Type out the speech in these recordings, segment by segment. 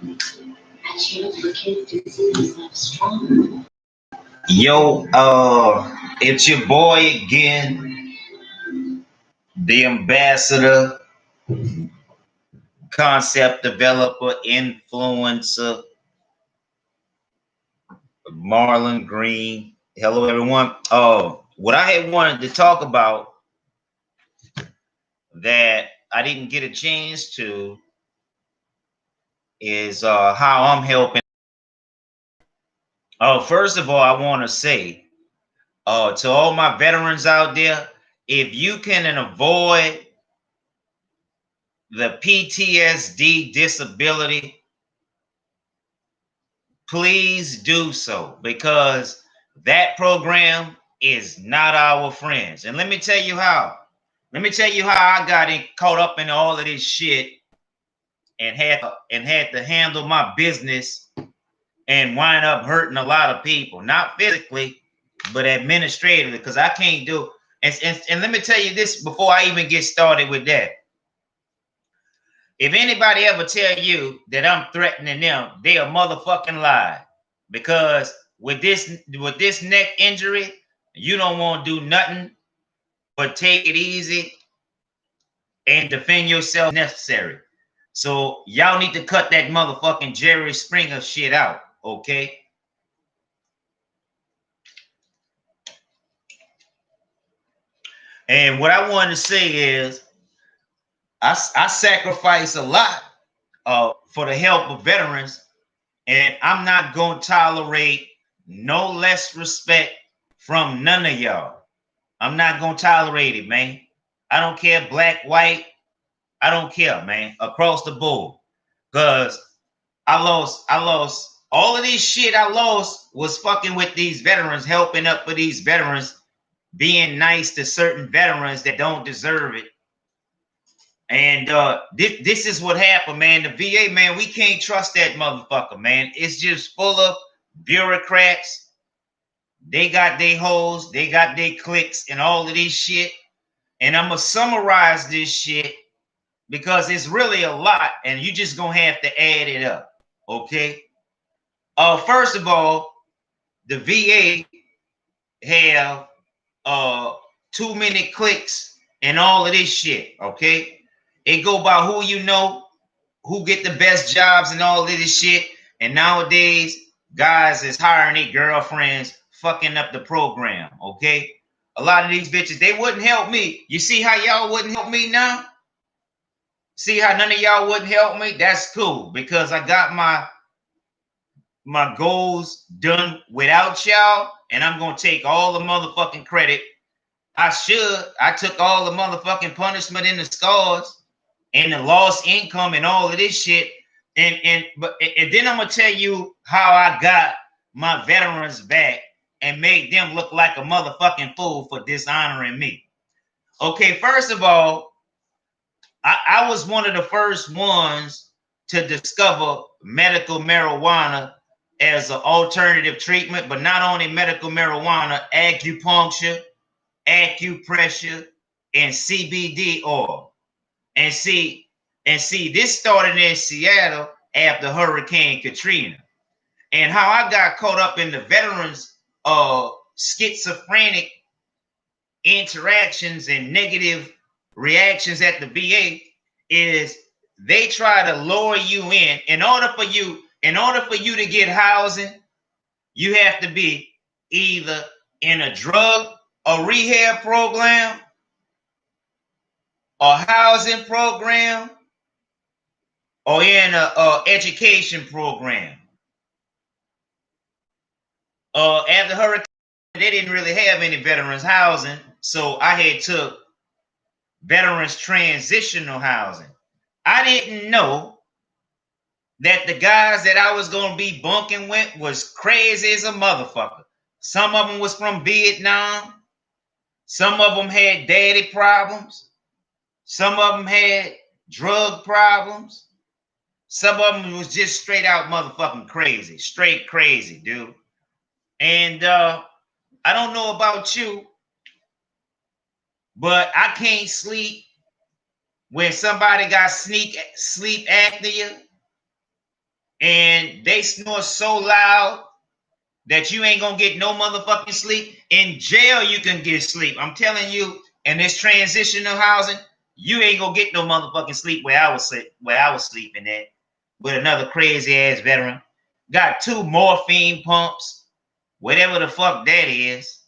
A chance for kids to see themselves strong. Yo, it's your boy again, the ambassador, concept developer, influencer, Marlon Green. Hello, everyone. What I had wanted to talk about that I didn't get a chance to is how I'm helping. First of all, I want to say to all my veterans out there, if you can avoid the PTSD disability, please do so, because that program is not our friends. And let me tell you how. Let me tell you how I got caught up in all of this shit and had to handle my business and wind up hurting a lot of people, not physically, but administratively, because I can't do. And let me tell you this before I even get started with that. If anybody ever tell you that I'm threatening them, they a motherfucking lie. Because with this neck injury, you don't want to do nothing but take it easy and defend yourself if necessary. So y'all need to cut that motherfucking Jerry Springer shit out, okay? And what I wanted to say is I sacrifice a lot for the help of veterans, and I'm not going to tolerate no less respect from none of y'all. I'm not going to tolerate it, man. I don't care, black, white. I don't care, man, across the board. Because I lost all of this shit I lost was fucking with these veterans, helping up for these veterans, being nice to certain veterans that don't deserve it. And this is what happened, man. The VA, man, we can't trust that motherfucker, man. It's just full of bureaucrats. They got their hoes, they got their cliques, and all of this shit. And I'm gonna summarize this shit because it's really a lot, and you just gonna have to add it up, okay? First of all, the VA have too many clicks and all of this shit, okay? It go by who you know, who get the best jobs and all of this shit. And nowadays, guys is hiring their girlfriends, fucking up the program, okay? A lot of these bitches, they wouldn't help me. You see how y'all wouldn't help me now? See how none of y'all wouldn't help me? That's cool, because I got my goals done without y'all, and I'm gonna take all the motherfucking credit. I should. I took all the motherfucking punishment and the scars and the lost income and all of this shit. And then I'm gonna tell you how I got my veterans back and made them look like a motherfucking fool for dishonoring me. Okay, first of all, I was one of the first ones to discover medical marijuana as an alternative treatment, but not only medical marijuana, acupuncture, acupressure, and CBD oil. And see, this started in Seattle after Hurricane Katrina. And how I got caught up in the veterans schizophrenic interactions and negative reactions at the VA is they try to lure you in. In order for you to get housing, you have to be either in a drug or rehab program, or housing program, or in a education program. After Hurricane, they didn't really have any veterans housing, so I had took veterans transitional housing. I didn't know that the guys that I was gonna be bunking with was crazy as a motherfucker. Some of them was from Vietnam. Some of them had daddy problems. Some of them had drug problems. Some of them was just straight out motherfucking crazy. Straight crazy, dude. And I don't know about you, but I can't sleep when somebody got sleep apnea. and they snore so loud that you ain't gonna get no motherfucking sleep. In jail, you can get sleep. I'm telling you, in this transitional housing, you ain't gonna get no motherfucking sleep where I was sleeping at with another crazy ass veteran. Got 2 morphine pumps, whatever the fuck that is.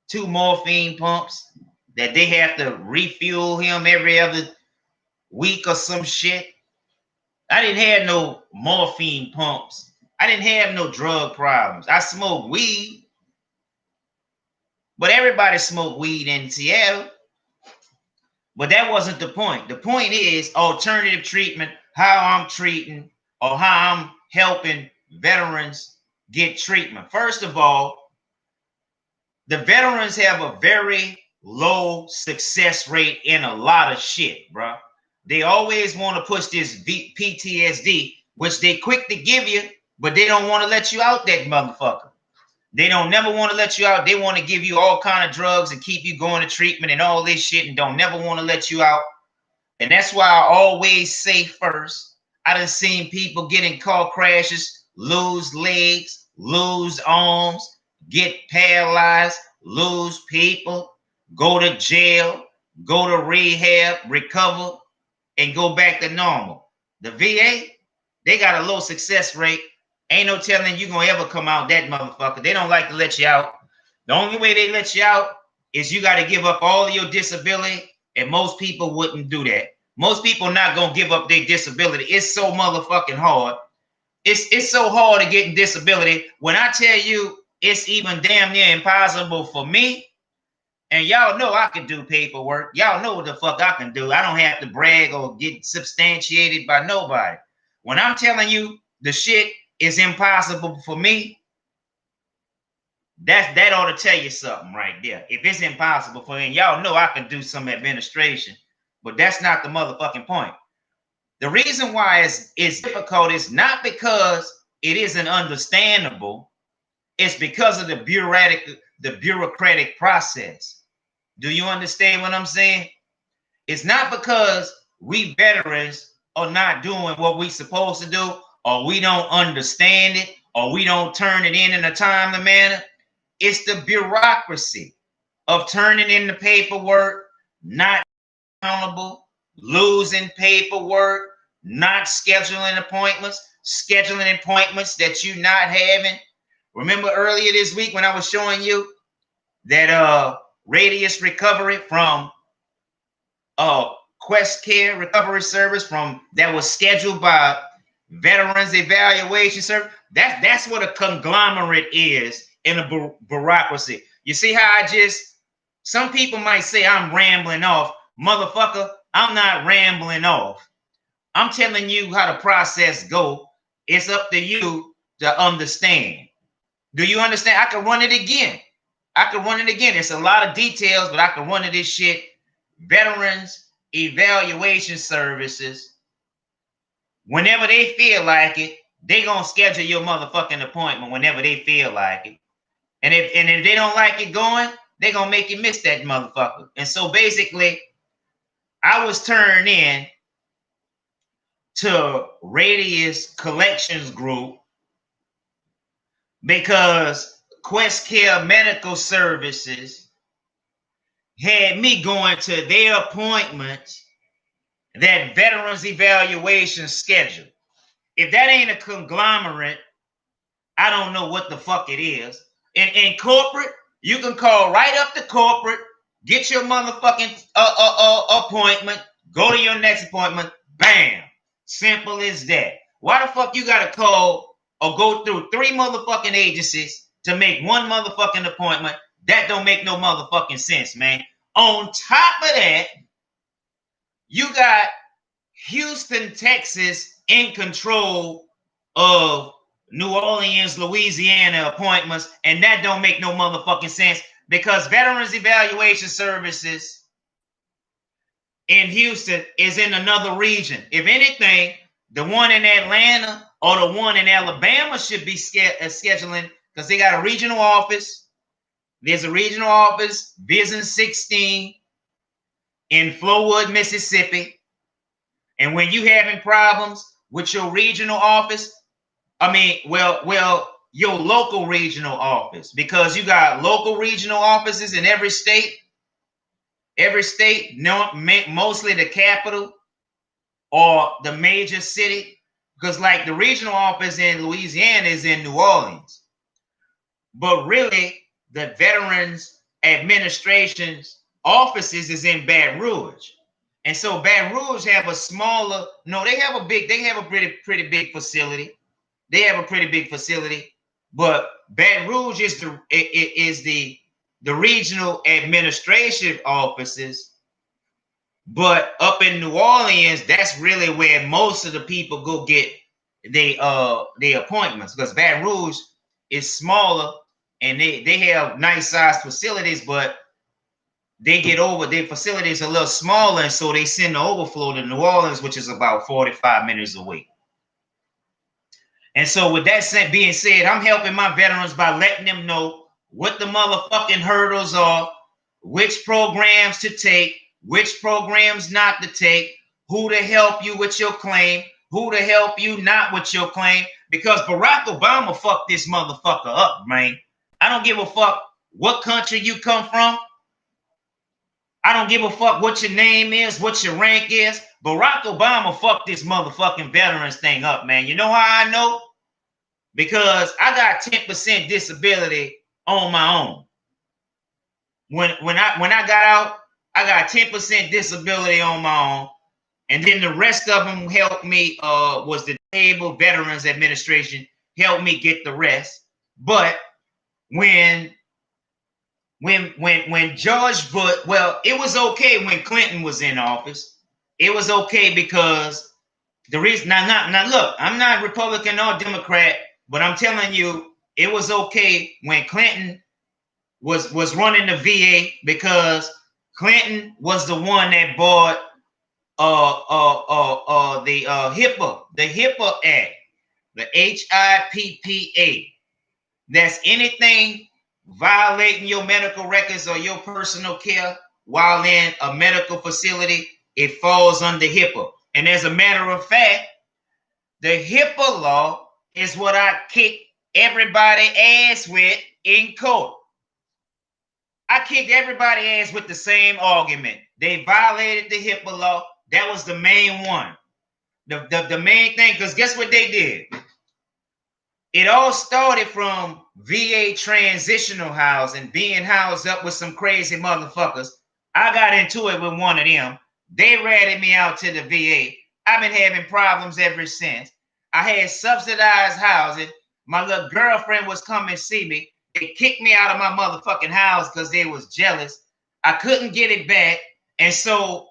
2 morphine pumps that they have to refuel him every other week or some shit. I didn't have no morphine pumps. I didn't have no drug problems. I smoked weed, but everybody smoked weed in Seattle. But that wasn't the point. The point is alternative treatment, how I'm treating or how I'm helping veterans get treatment. First of all, the veterans have a very low success rate in a lot of shit, bro. They always want to push this PTSD, which they quick to give you, but they don't want to let you out that motherfucker. They don't never want to let you out. They want to give you all kind of drugs and keep you going to treatment and all this shit and don't never want to let you out. And that's why I always say first, I done seen people get in car crashes, lose legs, lose arms, get paralyzed, lose people, go to jail, go to rehab, recover, and go back to normal. The VA, they got a low success rate. Ain't no telling you gonna ever come out that motherfucker. They don't like to let you out. The only way they let you out is you got to give up all of your disability, and most people wouldn't do that. Most people not gonna give up their disability. It's so motherfucking hard. It's so hard to get in disability. When I tell you it's even damn near impossible for me, and y'all know I can do paperwork. Y'all know what the fuck I can do. I don't have to brag or get substantiated by nobody. When I'm telling you the shit is impossible for me, that ought to tell you something right there. If it's impossible for me, y'all know I can do some administration, but that's not the motherfucking point. The reason why it's difficult is not because it isn't understandable. It's because of the bureaucratic process. Do you understand what I'm saying? It's not because we veterans are not doing what we supposed to do, or we don't understand it, or we don't turn it in a timely manner. It's the bureaucracy of turning in the paperwork, not accountable, losing paperwork, not scheduling appointments that you not having. Remember earlier this week when I was showing you that radius recovery from Quest Care Recovery Service from that was scheduled by Veterans Evaluation Service. That's what a conglomerate is in a bureaucracy. You see how some people might say I'm rambling off. Motherfucker, I'm not rambling off. I'm telling you how the process go. It's up to you to understand. Do you understand? I can run it again. It's a lot of details, but I can run it this shit. Veterans Evaluation Services, whenever they feel like it, they gonna schedule your motherfucking appointment whenever they feel like it. And if they don't like it going, they gonna make you miss that motherfucker. And so basically, I was turned in to Radius Collections Group because Quest Care Medical Services had me going to their appointments that Veterans Evaluation schedule. If that ain't a conglomerate, I don't know what the fuck it is. In corporate, you can call right up to corporate, get your motherfucking appointment, go to your next appointment, bam. Simple as that. Why the fuck you gotta call or go through 3 motherfucking agencies to make one motherfucking appointment? That don't make no motherfucking sense, man. On top of that, you got Houston, Texas in control of New Orleans, Louisiana appointments, and that don't make no motherfucking sense because Veterans Evaluation Services in Houston is in another region. If anything, the one in Atlanta or the one in Alabama should be scheduling because they got a regional office. There's a regional office, Vision 16 in Flowood, Mississippi. And when you having problems with your regional office. Your local regional office, because you got local regional offices in every state. Every state, no, mostly the capital or the major city, because like the regional office in Louisiana is in New Orleans, but really the Veterans Administration's offices is in Baton Rouge. And so Baton Rouge have a smaller, no, they have a pretty big facility. They have a pretty big facility, but Baton Rouge is the regional administrative offices. But up in New Orleans, that's really where most of the people go get their appointments, because Baton Rouge is smaller and they have nice sized facilities, but they get over their facilities a little smaller, and so they send the overflow to New Orleans, which is about 45 minutes away. And so with that being said, I'm helping my veterans by letting them know what the motherfucking hurdles are, which programs to take, which programs not to take, who to help you with your claim, who to help you not with your claim, because Barack Obama fucked this motherfucker up, man. I don't give a fuck what country you come from. I don't give a fuck what your name is, what your rank is. Barack Obama fucked this motherfucking veterans thing up, man. You know how I know? Because I got 10% disability on my own. When I got out, I got 10% disability on my own, and then the rest of them helped me. Was the Disabled Veterans Administration helped me get the rest. But when George Bush, well, it was okay when Clinton was in office. It was okay because the reason now look, I'm not Republican or Democrat, but I'm telling you, it was okay when Clinton was running the VA, because Clinton was the one that bought the HIPAA Act, the HIPPA. That's anything violating your medical records or your personal care while in a medical facility, it falls under HIPAA. And as a matter of fact, the HIPAA law is what I kick everybody ass with in court. I kicked everybody ass with the same argument. They violated the HIPAA law. That was the main one. The main thing, because guess what they did? It all started from VA transitional housing, being housed up with some crazy motherfuckers. I got into it with one of them. They ratted me out to the VA. I've been having problems ever since. I had subsidized housing. My little girlfriend was coming to see me. They kicked me out of my motherfucking house because they was jealous. I couldn't get it back. And so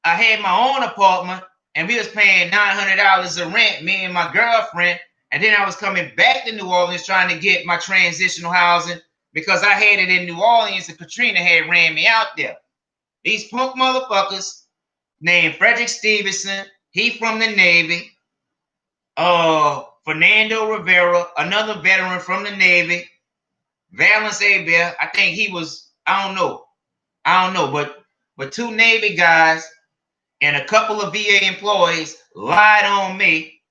I had my own apartment, and we was paying $900 of rent, me and my girlfriend. And then I was coming back to New Orleans trying to get my transitional housing because I had it in New Orleans and Katrina had ran me out there. These punk motherfuckers named Frederick Stevenson, he from the Navy. Fernando Rivera, another veteran from the Navy. Valence Abel, I think he was, I don't know, but two Navy guys and a couple of VA employees lied on me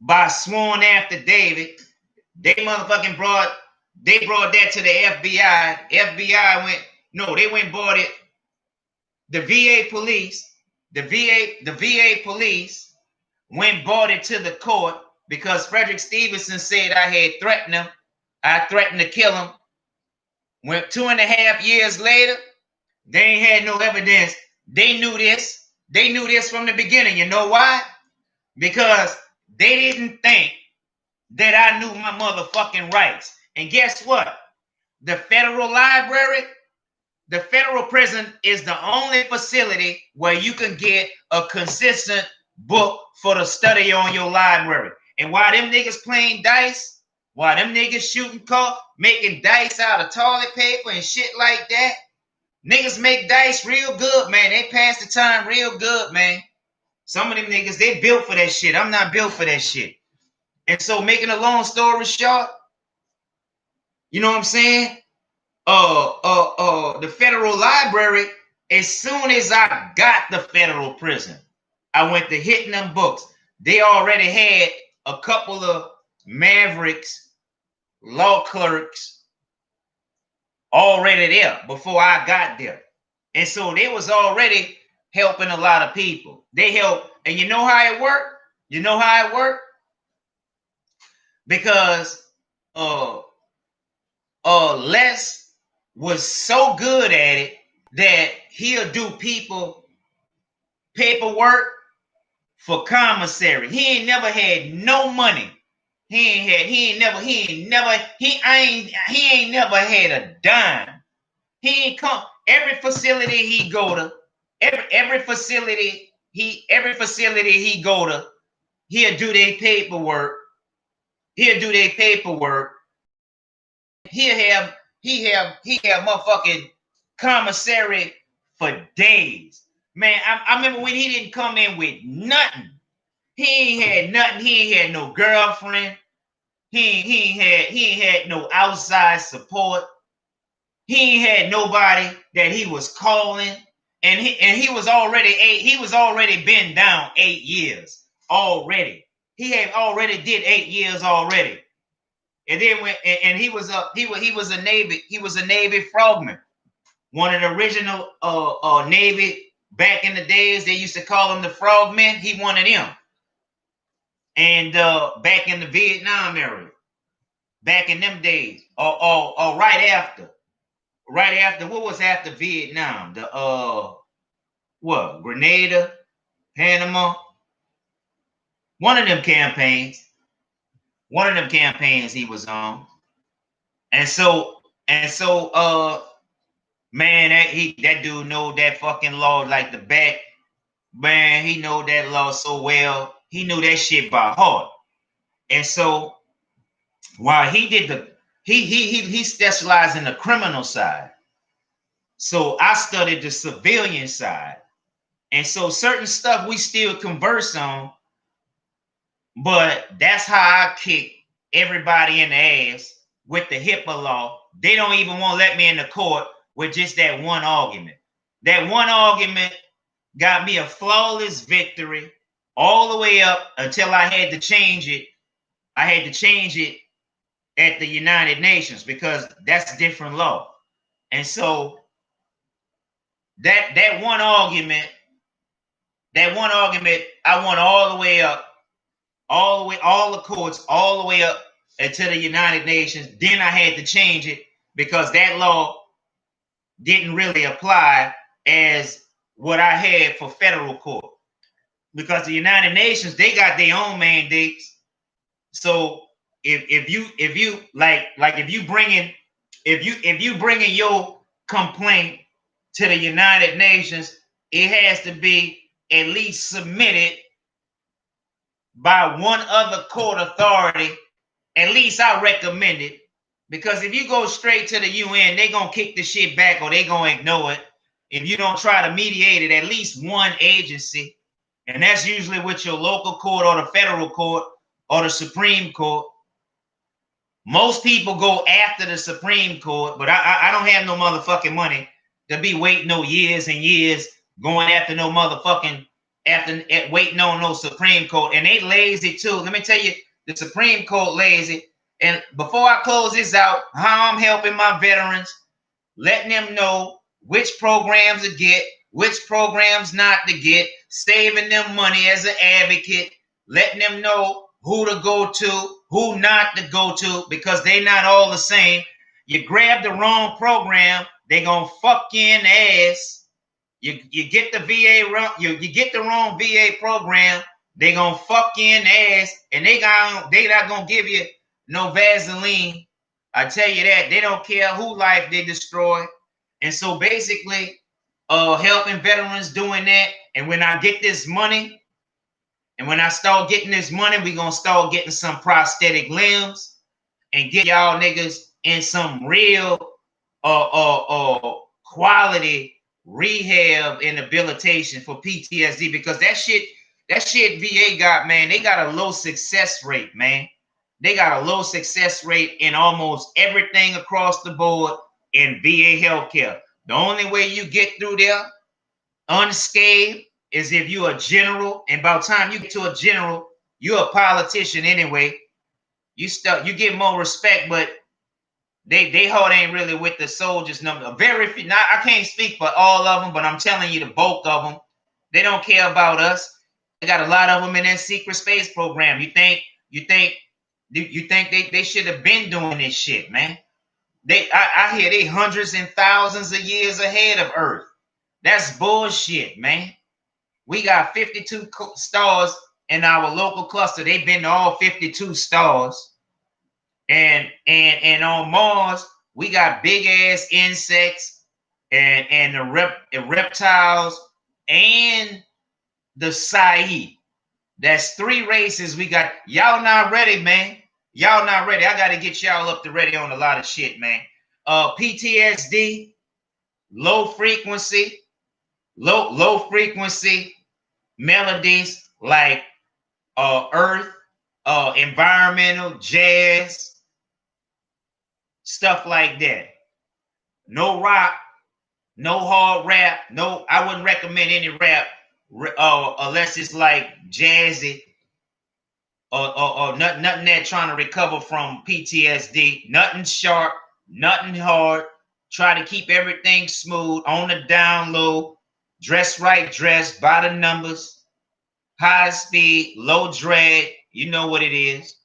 by sworn affidavit. They motherfucking brought that to the FBI. FBI went and bought it. The VA police went and bought it to the court because Frederick Stevenson said I had threatened him. I threatened to kill him. When 2.5 years later, they ain't had no evidence. They knew this. They knew this from the beginning. You know why? Because they didn't think that I knew my motherfucking rights. And guess what? The federal library, the federal prison is the only facility where you can get a consistent book for the study on your library. And while them niggas playing dice, while them niggas shooting cough, making dice out of toilet paper and shit like that, niggas make dice real good, man. They pass the time real good, man. Some of them niggas, they built for that shit. I'm not built for that shit. And so, making a long story short, you know what I'm saying? The federal library, as soon as I got the federal prison, I went to hitting them books. They already had a couple of mavericks, law clerks already there before I got there. And so they was already helping a lot of people. They helped, and you know how it worked? You know how it worked? Because Les was so good at it that he'll do people paperwork for commissary. He ain't never had no money. He ain't never had a dime. He ain't come every facility he go to, every facility he go to, he'll do their paperwork. He'll do their paperwork. He have motherfucking commissary for days. Man, I remember when he didn't come in with nothing. He ain't had nothing. He ain't had no girlfriend. He ain't had no outside support. He ain't had nobody that he was calling. And he was already been down 8 years already. He had already did 8 years already. And then he was a Navy frogman. One of the original Navy back in the days, they used to call him the frogmen. He one of them. And back in the Vietnam area, back in them days, or right after, what was after Vietnam? The Grenada, Panama, one of them campaigns he was on. And so man, that dude know that fucking law like the back. Man, he know that law so well. He knew that shit by heart. And so while he specialized in the criminal side. So I studied the civilian side. And so certain stuff we still converse on, but that's how I kick everybody in the ass with the HIPAA law. They don't even want to let me in the court with just that one argument. That one argument got me a flawless victory all the way up until I had to change it. I had to change it at the United Nations because that's different law. And so that one argument, I won all the way up, all the courts, all the way up to the United Nations. Then I had to change it because that law didn't really apply as what I had for federal court. Because the United Nations, they got their own mandates. So if you bringing your complaint to the United Nations, it has to be at least submitted by one other court authority. At least I recommend it, because if you go straight to the UN, they're gonna kick the shit back or they're gonna ignore it. If you don't try to mediate it, at least one agency, and that's usually with your local court or the federal court or the Supreme Court. Most people go after the Supreme Court, but I don't have no motherfucking money to be waiting no years and years going after no motherfucking waiting on no Supreme Court. And they lazy too. Let me tell you, the Supreme Court lazy. And before I close this out, how I'm helping my veterans, letting them know which programs to get, which programs not to get, saving them money as an advocate, letting them know who to go to, who not to go to, because they not all the same. You grab the wrong program, they gonna fuck you in the ass. You get the VA wrong, you get the wrong VA program, they gonna fuck you in the ass, and they not gonna give you no Vaseline. I tell you that. They don't care who life they destroy. And so basically, helping veterans doing that. And when I get this money, and when I start getting this money, we're going to start getting some prosthetic limbs and get y'all niggas in some real quality rehab and habilitation for PTSD, because that shit VA got, man, they got a low success rate, man. They got a low success rate in almost everything across the board in VA healthcare. The only way you get through there unscathed is if you're a general, and by the time you get to a general, you're a politician anyway. You get more respect, but they heart ain't really with the soldiers number. Very few. Not, I can't speak for all of them, but I'm telling you the bulk of them. They don't care about us. They got a lot of them in their secret space program. You think they should have been doing this shit, man? I hear they hundreds and thousands of years ahead of Earth. That's bullshit, man. We got 52 stars in our local cluster. They've been to all 52 stars. And on Mars, we got big ass insects and the reptiles and the Said. That's 3 races we got. Y'all not ready, man. Y'all not ready. I got to get y'all up to ready on a lot of shit, man. PTSD, low frequency melodies like earth, environmental, jazz, stuff like that. No rock, no hard rap. No, I wouldn't recommend any rap unless it's like jazzy or nothing that trying to recover from PTSD. Nothing sharp, nothing hard. Try to keep everything smooth, on the down low. Dress right, dress by the numbers. High speed, low drag. You know what it is.